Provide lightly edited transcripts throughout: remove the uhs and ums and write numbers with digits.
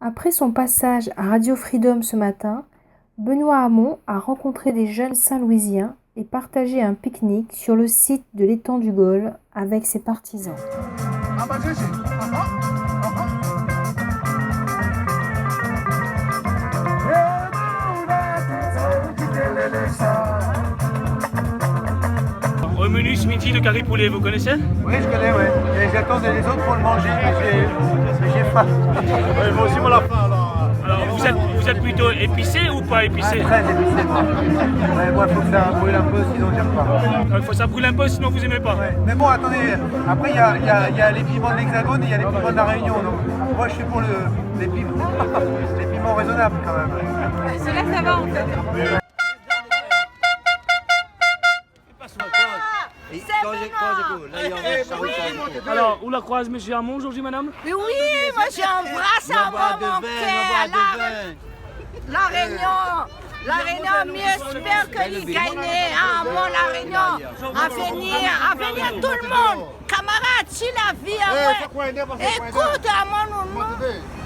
Après son passage à Radio Freedom ce matin, Benoît Hamon a rencontré des jeunes Saint-Louisiens et partagé un pique-nique sur le site de l'étang du Gaulle avec ses partisans. Au menu ce midi, le curry poulet, vous connaissez? Oui, je connais, oui. Et j'attends les autres pour le manger, mais j'ai faim. Ouais, moi aussi, on a faim, alors. Alors, vous êtes plutôt épicé ou pas épicé? Très épicé, moi. Ouais, moi, il faut que ça brûle un peu, sinon j'aime pas. Il faut que ça brûle un peu, sinon vous aimez pas. Ouais. Mais bon, attendez, après, il y a les piments de l'Hexagone et il y a les piments de la Réunion. Donc, moi, je suis pour les piments raisonnables, quand même. Cela, ça va, en fait. Alors, où la croise, monsieur Hamon, aujourd'hui, madame? Mais oui, moi j'embrasse à mon cœur. La Réunion, mieux j'espère que les gagnent. Ah, bon, la Réunion, à venir tout le monde. Camarades, si la vie écoute à mon nounou,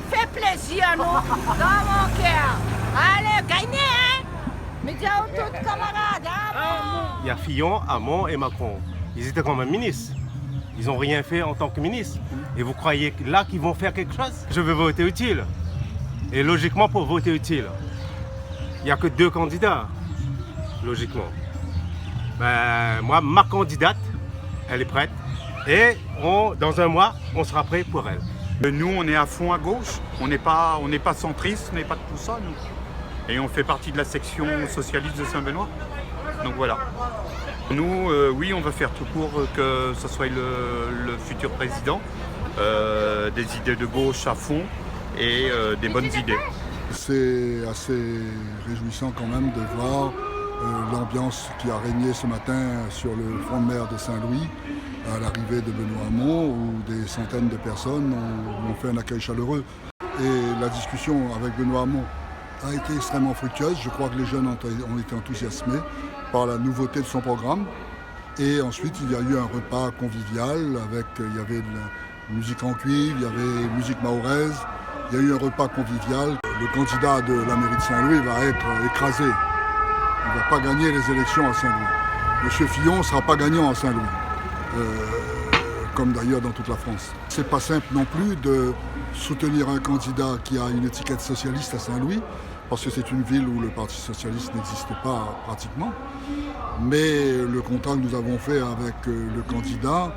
fait plaisir, nous, dans mon cœur. Allez, gagnez, hein? Mais dis à tous camarades, hein? Il y a Fillon, Hamon et Macron. Ils étaient quand même ministres. Ils n'ont rien fait en tant que ministres. Et vous croyez là qu'ils vont faire quelque chose? Je veux voter utile. Et logiquement, pour voter utile, il n'y a que 2 candidats, logiquement. Ben, moi, ma candidate, elle est prête. Et dans un mois, on sera prêt pour elle. Nous, on est à fond à gauche. On n'est pas centriste, on n'est pas de tout ça, nous. Et on fait partie de la section socialiste de Saint-Benoît. Donc voilà. Nous, oui, on va faire tout pour que ce soit le futur président. Des idées de gauche à fond et des bonnes idées. C'est assez réjouissant quand même de voir l'ambiance qui a régné ce matin sur le front de mer de Saint-Louis à l'arrivée de Benoît Hamon, où des centaines de personnes ont fait un accueil chaleureux. Et la discussion avec Benoît Hamon a été extrêmement fructueuse. Je crois que les jeunes ont été enthousiasmés par la nouveauté de son programme. Et ensuite, il y a eu un repas convivial il y avait de la musique en cuivre, il y avait musique mahoraise. Il y a eu un repas convivial. Le candidat de la mairie de Saint-Louis va être écrasé. Il ne va pas gagner les élections à Saint-Louis. Monsieur Fillon ne sera pas gagnant à Saint-Louis, comme d'ailleurs dans toute la France. C'est pas simple non plus de soutenir un candidat qui a une étiquette socialiste à Saint-Louis, parce que c'est une ville où le Parti socialiste n'existe pas pratiquement. Mais le contrat que nous avons fait avec le candidat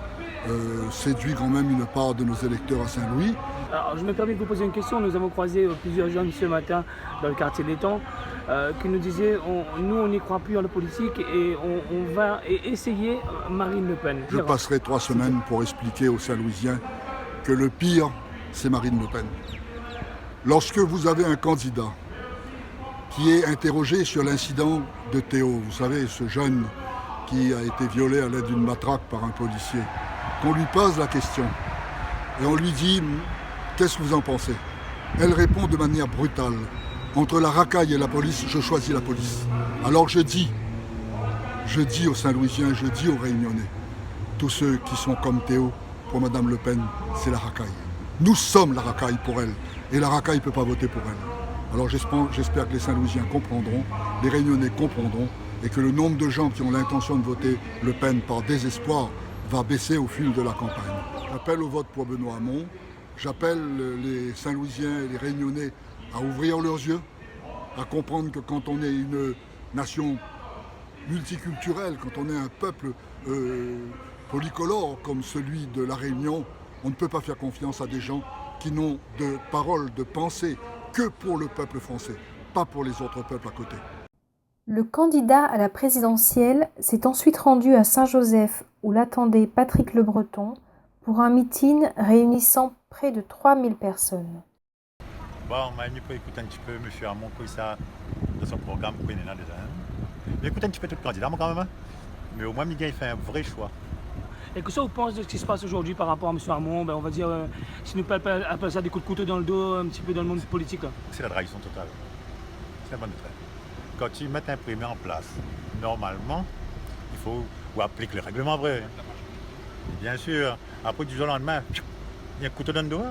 séduit quand même une part de nos électeurs à Saint-Louis. Alors, je me permets de vous poser une question. Nous avons croisé plusieurs jeunes ce matin dans le quartier de l'Étang qui nous disaient nous, on n'y croit plus en la politique et on va essayer Marine Le Pen. Je passerai 3 semaines pour expliquer aux Saint-Louisiens que le pire, c'est Marine Le Pen. Lorsque vous avez un candidat qui est interrogé sur l'incident de Théo, vous savez, ce jeune qui a été violé à l'aide d'une matraque par un policier, qu'on lui pose la question et on lui dit « Qu'est-ce que vous en pensez ?» Elle répond de manière brutale « Entre la racaille et la police, je choisis la police. » Alors je dis aux Saint-Louisiens, je dis aux Réunionnais, tous ceux qui sont comme Théo, pour Madame Le Pen, c'est la racaille. Nous sommes la racaille pour elle, et la racaille ne peut pas voter pour elle. Alors j'espère que les Saint-Louisiens comprendront, les Réunionnais comprendront, et que le nombre de gens qui ont l'intention de voter Le Pen par désespoir va baisser au fil de la campagne. J'appelle au vote pour Benoît Hamon, j'appelle les Saint-Louisiens et les Réunionnais à ouvrir leurs yeux, à comprendre que quand on est une nation multiculturelle, quand on est un peuple polycolore comme celui de la Réunion, on ne peut pas faire confiance à des gens qui n'ont de parole, de pensée que pour le peuple français, pas pour les autres peuples à côté. Le candidat à la présidentielle s'est ensuite rendu à Saint-Joseph où l'attendait Patrick Le Breton pour un meeting réunissant près de 3000 personnes. Bon, on m'a mis pour écouter un petit peu M. Hamon, quoi, ça, de son programme, quoi, il est là déjà. J'écoute un petit peu tout le candidat, moi, quand même. Mais au moins, Miguel fait un vrai choix. Et que ça, vous pensez de ce qui se passe aujourd'hui par rapport à M. Hamon? On va dire, si nous appelle ça des coups de couteau dans le dos, un petit peu dans le monde politique. C'est la trahison totale. C'est la bonne traite. Quand tu mets un premier en place, normalement, il faut appliquer le règlement vrai. Bien sûr, après du jour au lendemain, il y a un couteau dans le dos.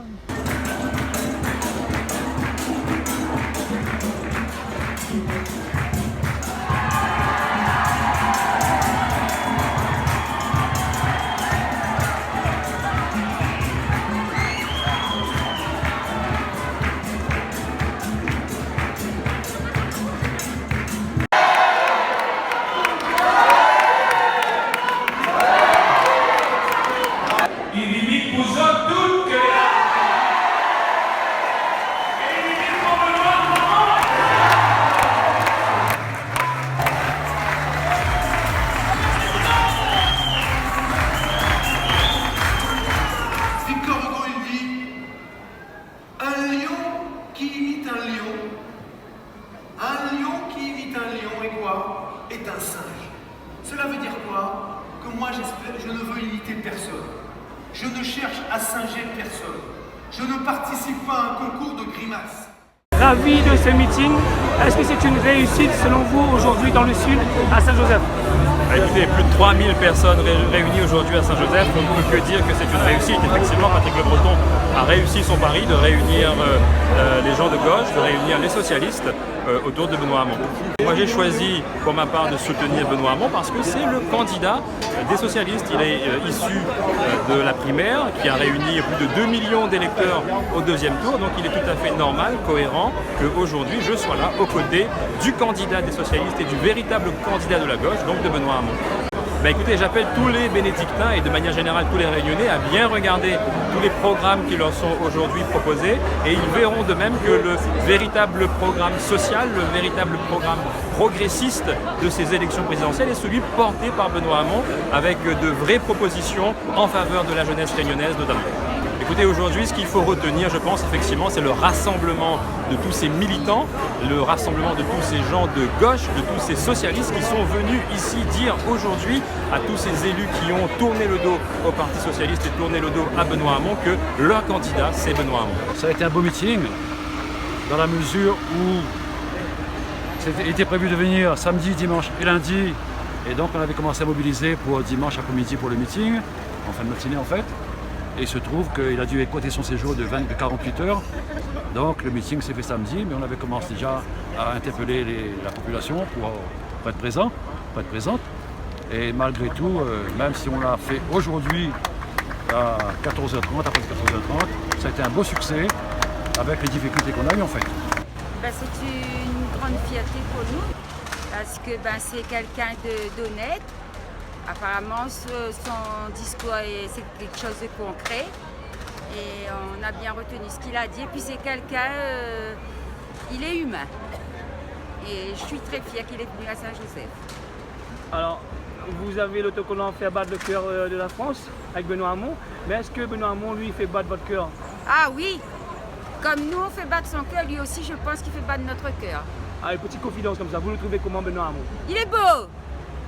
qui imite un lion. Un lion qui imite un lion est quoi? Est un singe. Cela veut dire quoi? Que moi je ne veux imiter personne. Je ne cherche à singer personne. Je ne participe pas à un concours de grimaces. Ravi de ce meeting. Est-ce que c'est une réussite selon vous aujourd'hui dans le sud à Saint-Joseph? Écoutez, plus de 3000 personnes réunies aujourd'hui à Saint-Joseph, on ne peut que dire que c'est une réussite. Effectivement, Patrick Le Breton a réussi son pari de réunir les gens de gauche, de réunir les socialistes autour de Benoît Hamon. Moi j'ai choisi pour ma part de soutenir Benoît Hamon parce que c'est le candidat des socialistes. Il est issu de la primaire qui a réuni plus de 2 millions d'électeurs au deuxième tour, donc il est tout à fait normal, cohérent qu'aujourd'hui je sois là aux côtés du candidat des socialistes et du véritable candidat de la gauche, donc de Benoît Hamon. Ben écoutez, j'appelle tous les bénédictins et de manière générale tous les réunionnais à bien regarder tous les programmes qui leur sont aujourd'hui proposés et ils verront de même que le véritable programme social, le véritable programme progressiste de ces élections présidentielles est celui porté par Benoît Hamon avec de vraies propositions en faveur de la jeunesse réunionnaise notamment. Écoutez, aujourd'hui, ce qu'il faut retenir, je pense, effectivement, c'est le rassemblement de tous ces militants, le rassemblement de tous ces gens de gauche, de tous ces socialistes qui sont venus ici dire aujourd'hui à tous ces élus qui ont tourné le dos au Parti socialiste et tourné le dos à Benoît Hamon que leur candidat, c'est Benoît Hamon. Ça a été un beau meeting, dans la mesure où c'était était prévu de venir samedi, dimanche et lundi, et donc on avait commencé à mobiliser pour dimanche après-midi pour le meeting, en fin de matinée en fait. Et il se trouve qu'il a dû écouter son séjour de 48 heures. Donc le meeting s'est fait samedi, mais on avait commencé déjà à interpeller la population pour être présent, pour être présente. Et malgré tout, même si on l'a fait aujourd'hui à 14h30, après 14h30, ça a été un beau succès avec les difficultés qu'on a eues en fait. C'est une grande fierté pour nous parce que c'est quelqu'un d'honnête. Apparemment, son discours, c'est quelque chose de concret et on a bien retenu ce qu'il a dit. Et puis c'est quelqu'un, il est humain et je suis très fière qu'il est venu à Saint-Joseph. Alors, vous avez l'autocollant Faire battre le cœur de la France avec Benoît Hamon, mais est-ce que Benoît Hamon, lui, fait battre votre cœur? Ah oui, comme nous on fait battre son cœur, lui aussi je pense qu'il fait battre notre cœur. Ah, une petite confidence comme ça, vous le trouvez comment Benoît Hamon? Il est beau!